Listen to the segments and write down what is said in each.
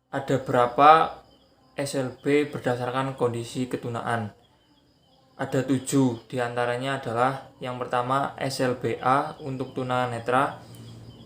Ada berapa SLB berdasarkan kondisi ketunaan? Ada 7, diantaranya adalah yang pertama SLBA untuk tunanetra,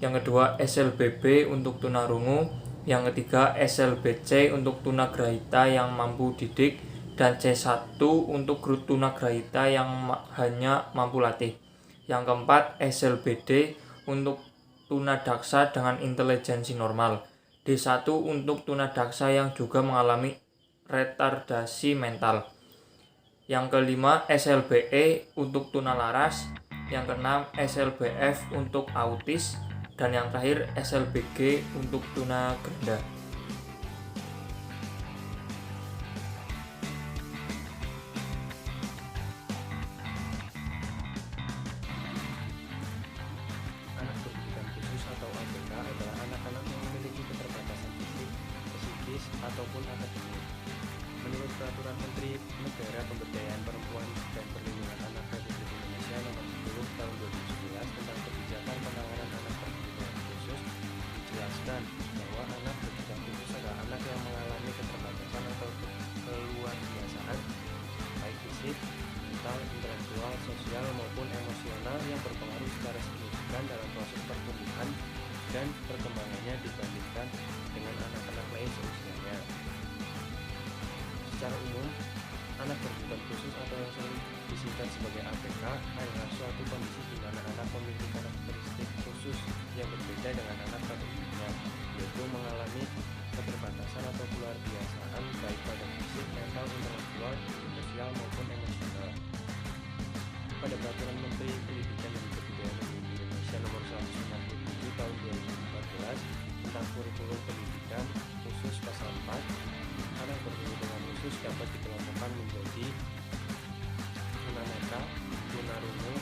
yang kedua SLBB untuk tunarungu, yang ketiga SLBC untuk tunagrahita yang mampu didik, dan C1 untuk tunagrahita yang hanya mampu latih. Yang keempat SLBD untuk tunadaksa dengan intelijensi normal, D1 untuk tunadaksa yang juga mengalami retardasi mental. Yang kelima SLBE untuk tunalaras, yang keenam SLBF untuk autis, dan yang terakhir SLBG untuk tunagranda. Anak berkebutuhan khusus atau ABK adalah anak-anak yang memiliki keterbatasan fisik, psikis, ataupun akademik. Menurut Peraturan Menteri Negara Pemberdayaan Perempuan dan Perlindungan Anak Republik Indonesia Nomor 10 Tahun 2011 tentang kebijakan penanganan anak berkebutuhan khusus, dijelaskan bahwa anak berkebutuhan khusus adalah anak yang mengalami keterbatasan atau keluarbiasaan, baik fisik, mental, intelektual, sosial maupun emosional yang berpengaruh secara signifikan dalam proses pertumbuhan dan perkembangannya dibandingkan dengan anak-anak lain seusianya. Secara umum, anak berkebutuhan khusus atau yang sering disingkat sebagai ABK adalah suatu kondisi di mana anak memiliki karakteristik khusus yang berbeda dengan anak pada umumnya, yaitu mengalami keterbatasan atau keluarbiasaan baik pada fisik, mental, intelektual, sosial maupun emosional. Pada Peraturan Menteri Pendidikan dan Kebudayaan Republik Indonesia Nomor 167 Tahun 2014 tentang kurikulum pendidikan khusus pasal 4, anak berkebutuhan khusus dapat dikelompokkan menjadi tunanetra, tunarungu,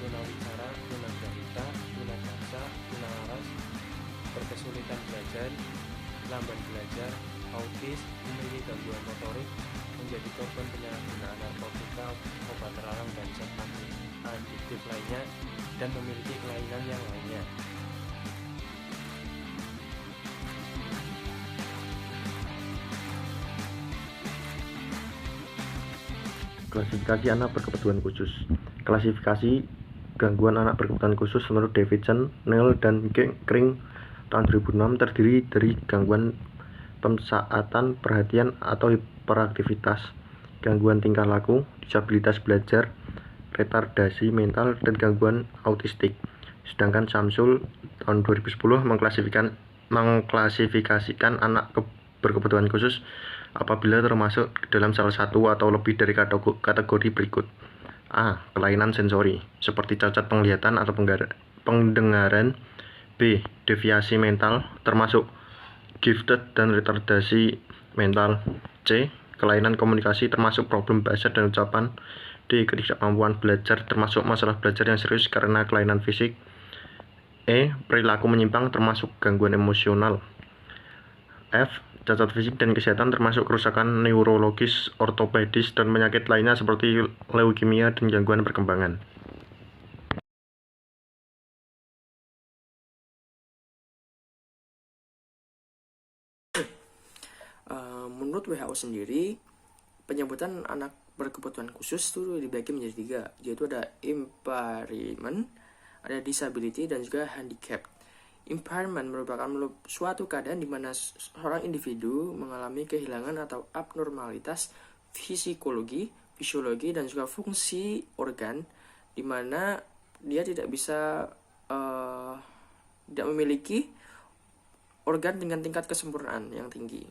tunawicara, tunagrahita, tunadaksa, tunalaras, berkesulitan belajar, lamban belajar, autis, memiliki gangguan motorik, menjadi korban penyalahgunaan narkotika, obat terlarang dan zat adiktif lainnya, dan memiliki kelainan yang lainnya. Klasifikasi anak berkebutuhan khusus. Klasifikasi gangguan anak berkebutuhan khusus menurut Davidson, Neil, dan Kring tahun 2006 terdiri dari gangguan pensaatan perhatian atau hiperaktivitas, gangguan tingkah laku, disabilitas belajar, retardasi mental, dan gangguan autistik. Sedangkan Samsul tahun 2010 mengklasifikasikan anak berkebutuhan khusus apabila termasuk dalam salah satu atau lebih dari kategori berikut. A. Kelainan sensori, seperti cacat penglihatan atau pendengaran. B. Deviasi mental, termasuk gifted dan retardasi mental. C. Kelainan komunikasi, termasuk problem bahasa dan ucapan. D. Ketidakmampuan belajar, termasuk masalah belajar yang serius karena kelainan fisik. E. Perilaku menyimpang, termasuk gangguan emosional. F. Cacat fisik dan kesehatan, termasuk kerusakan neurologis, ortopedis, dan penyakit lainnya seperti leukemia dan gangguan perkembangan. Menurut WHO sendiri, penyebutan anak berkebutuhan khusus itu dibagi menjadi 3, yaitu ada impairment, ada disability, dan juga handicap. Impairment merupakan suatu keadaan di mana seorang individu mengalami kehilangan atau abnormalitas fisiologi, dan juga fungsi organ, di mana dia tidak bisa tidak memiliki organ dengan tingkat kesempurnaan yang tinggi.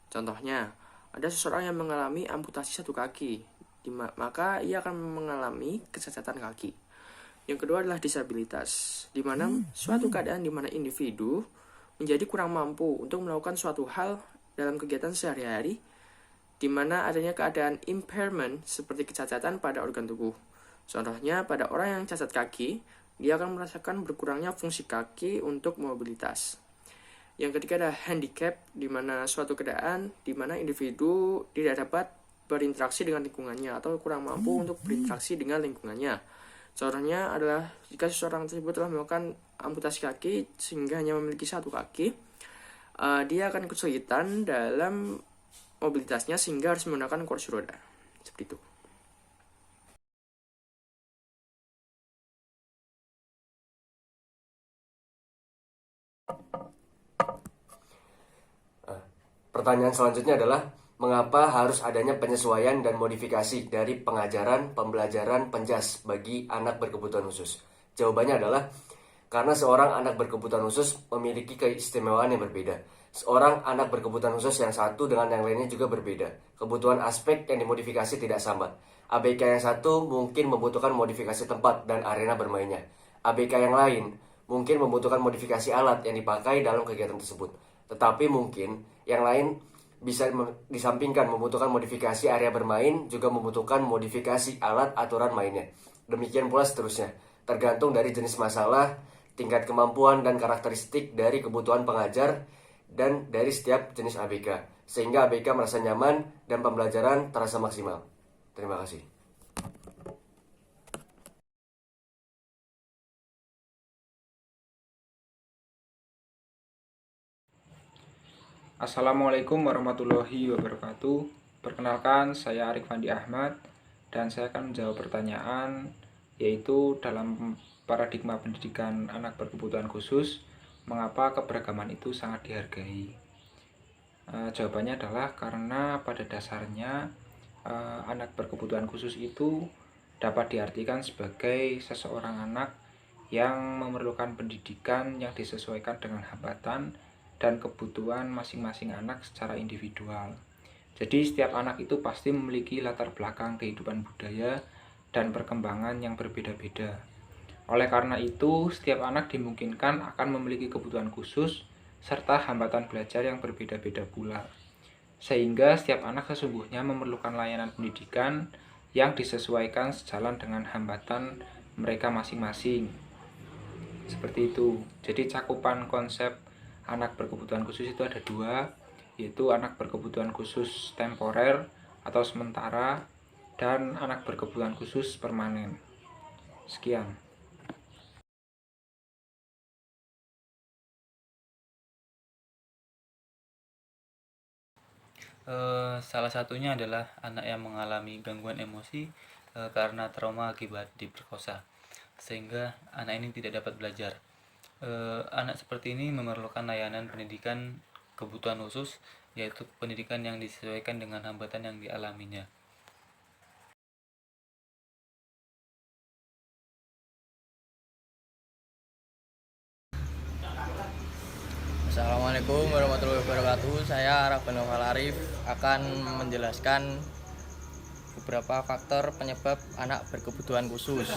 Contohnya, ada seseorang yang mengalami amputasi satu kaki, maka ia akan mengalami kecacatan kaki. Yang kedua adalah disabilitas, di mana suatu keadaan di mana individu menjadi kurang mampu untuk melakukan suatu hal dalam kegiatan sehari-hari, di mana adanya keadaan impairment seperti kecacatan pada organ tubuh. Contohnya, pada orang yang cacat kaki, dia akan merasakan berkurangnya fungsi kaki untuk mobilitas. Yang ketiga adalah handicap, di mana suatu keadaan di mana individu tidak dapat berinteraksi dengan lingkungannya atau kurang mampu untuk berinteraksi dengan lingkungannya. Contohnya adalah jika seseorang tersebut telah melakukan amputasi kaki sehingga hanya memiliki satu kaki, dia akan kesulitan dalam mobilitasnya sehingga harus menggunakan kursi roda. Seperti itu. Pertanyaan selanjutnya adalah, mengapa harus adanya penyesuaian dan modifikasi dari pengajaran, pembelajaran, penjas bagi anak berkebutuhan khusus? Jawabannya adalah, karena seorang anak berkebutuhan khusus memiliki keistimewaan yang berbeda. Seorang anak berkebutuhan khusus yang satu dengan yang lainnya juga berbeda. Kebutuhan aspek yang dimodifikasi tidak sama. ABK yang satu mungkin membutuhkan modifikasi tempat dan arena bermainnya. ABK yang lain mungkin membutuhkan modifikasi alat yang dipakai dalam kegiatan tersebut. Tetapi mungkin yang lain bisa disampingkan membutuhkan modifikasi area bermain, juga membutuhkan modifikasi alat aturan mainnya. Demikian pula seterusnya, tergantung dari jenis masalah, tingkat kemampuan dan karakteristik dari kebutuhan pengajar, dan dari setiap jenis ABK, sehingga ABK merasa nyaman dan pembelajaran terasa maksimal. Terima kasih. Assalamualaikum warahmatullahi wabarakatuh. Perkenalkan, saya Arif Fandi Ahmad dan saya akan menjawab pertanyaan, yaitu dalam paradigma pendidikan anak berkebutuhan khusus, mengapa keberagaman itu sangat dihargai? Jawabannya adalah karena pada dasarnya anak berkebutuhan khusus itu dapat diartikan sebagai seseorang anak yang memerlukan pendidikan yang disesuaikan dengan hambatan dan kebutuhan masing-masing anak secara individual. Jadi setiap anak itu pasti memiliki latar belakang kehidupan budaya dan perkembangan yang berbeda-beda. Oleh karena itu, setiap anak dimungkinkan akan memiliki kebutuhan khusus serta hambatan belajar yang berbeda-beda pula. Sehingga setiap anak sesungguhnya memerlukan layanan pendidikan yang disesuaikan sejalan dengan hambatan mereka masing-masing. Seperti itu. Jadi cakupan konsep anak berkebutuhan khusus itu ada dua, yaitu anak berkebutuhan khusus temporer atau sementara dan anak berkebutuhan khusus permanen. Sekian. Salah satunya adalah anak yang mengalami gangguan emosi karena trauma akibat diperkosa, sehingga anak ini tidak dapat belajar. Anak seperti ini memerlukan layanan pendidikan kebutuhan khusus, yaitu pendidikan yang disesuaikan dengan hambatan yang dialaminya. Assalamualaikum warahmatullahi wabarakatuh. Saya Rabbana Arif akan menjelaskan beberapa faktor penyebab anak berkebutuhan khusus.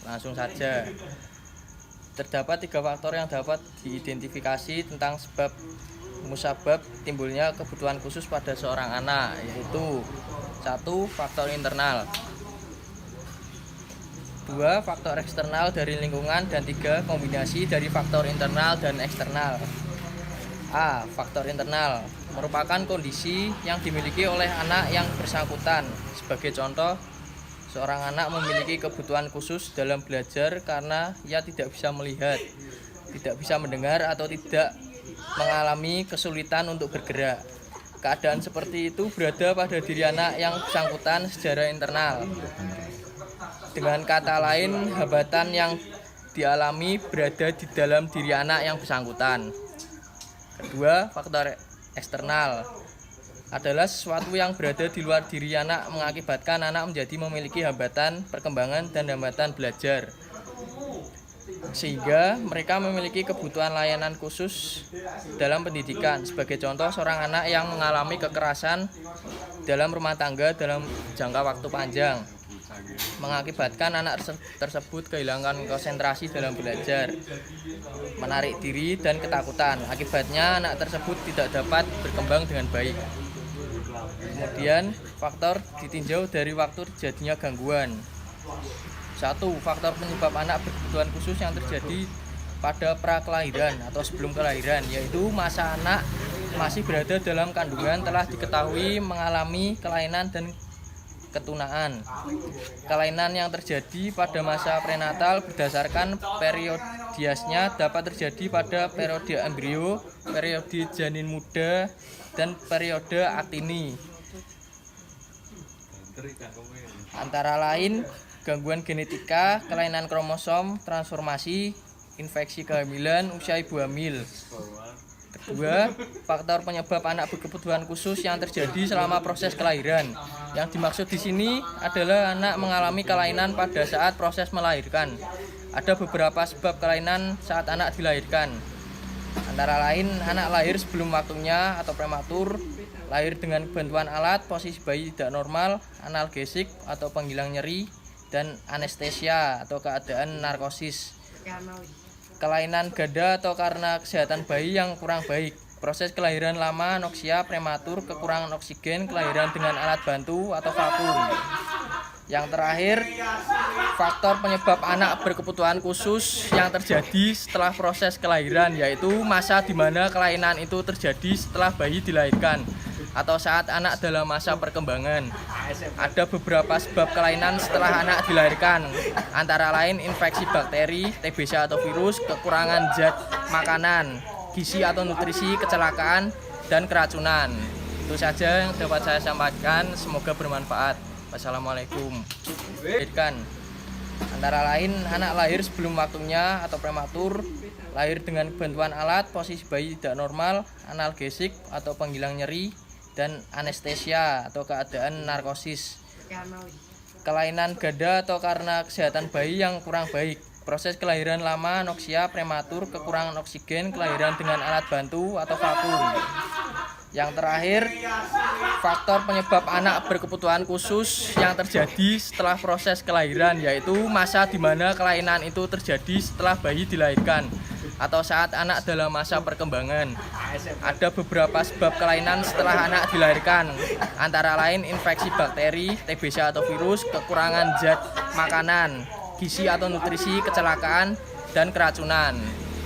Langsung saja. Terdapat 3 faktor yang dapat diidentifikasi tentang sebab musabab timbulnya kebutuhan khusus pada seorang anak, yaitu 1. Faktor internal, 2. Faktor eksternal dari lingkungan, dan 3. Kombinasi dari faktor internal dan eksternal. A. Faktor internal merupakan kondisi yang dimiliki oleh anak yang bersangkutan. Sebagai contoh, seorang anak memiliki kebutuhan khusus dalam belajar karena ia tidak bisa melihat, tidak bisa mendengar, atau tidak mengalami kesulitan untuk bergerak. Keadaan seperti itu berada pada diri anak yang bersangkutan secara internal. Dengan kata lain, hambatan yang dialami berada di dalam diri anak yang bersangkutan. Kedua, faktor eksternal adalah sesuatu yang berada di luar diri anak mengakibatkan anak menjadi memiliki hambatan perkembangan dan hambatan belajar, sehingga mereka memiliki kebutuhan layanan khusus dalam pendidikan. Sebagai contoh, seorang anak yang mengalami kekerasan dalam rumah tangga dalam jangka waktu panjang mengakibatkan anak tersebut kehilangan konsentrasi dalam belajar, menarik diri, dan ketakutan. Akibatnya anak tersebut tidak dapat berkembang dengan baik. Kemudian, faktor ditinjau dari waktu terjadinya gangguan. 1. Faktor penyebab anak berkebutuhan khusus yang terjadi pada prakelahiran atau sebelum kelahiran, yaitu masa anak masih berada dalam kandungan telah diketahui mengalami kelainan dan ketunaan. Kelainan yang terjadi pada masa prenatal berdasarkan periodiasnya dapat terjadi pada periode embrio, periode janin muda, dan periode aktini. Antara lain gangguan genetika, kelainan kromosom, transformasi, infeksi kehamilan, usia ibu hamil. Kedua, faktor penyebab anak berkebutuhan khusus yang terjadi selama proses kelahiran. Yang dimaksud di sini adalah anak mengalami kelainan pada saat proses melahirkan. Ada beberapa sebab kelainan saat anak dilahirkan. Antara lain anak lahir sebelum waktunya atau prematur, lahir dengan bantuan alat, posisi bayi tidak normal, analgesik atau penghilang nyeri, dan anestesia atau keadaan narkosis. Kelainan ganda atau karena kesehatan bayi yang kurang baik. Proses kelahiran lama, anoksia, prematur, kekurangan oksigen, kelahiran dengan alat bantu atau vakum. Yang terakhir, faktor penyebab anak berkebutuhan khusus yang terjadi setelah proses kelahiran, yaitu masa di mana kelainan itu terjadi setelah bayi dilahirkan atau saat anak dalam masa perkembangan. Ada beberapa sebab kelainan setelah anak dilahirkan, antara lain infeksi bakteri, TBC atau virus, kekurangan zat makanan, gizi atau nutrisi, kecelakaan, dan keracunan. Itu saja yang dapat saya sampaikan, semoga bermanfaat. Wassalamualaikum. Antara lain anak lahir sebelum waktunya atau prematur, lahir dengan bantuan alat, posisi bayi tidak normal, analgesik atau penghilang nyeri, dan anestesia atau keadaan narkosis. Kelainan ganda atau karena kesehatan bayi yang kurang baik. Proses kelahiran lama, anoksia, prematur, kekurangan oksigen, kelahiran dengan alat bantu atau vakum. Yang terakhir, faktor penyebab anak berkebutuhan khusus yang terjadi setelah proses kelahiran, yaitu masa di mana kelainan itu terjadi setelah bayi dilahirkan atau saat anak dalam masa perkembangan. Ada beberapa sebab kelainan setelah anak dilahirkan, antara lain infeksi bakteri, TBC atau virus, kekurangan zat makanan, gizi atau nutrisi, kecelakaan, dan keracunan.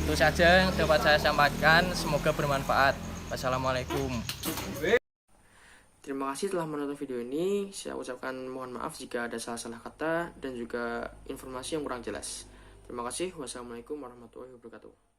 Itu saja yang dapat saya sampaikan, semoga bermanfaat. Wassalamualaikum. Terima kasih telah menonton video ini. Saya ucapkan mohon maaf jika ada salah-salah kata dan juga informasi yang kurang jelas. Terima kasih. Wassalamualaikum warahmatullahi wabarakatuh.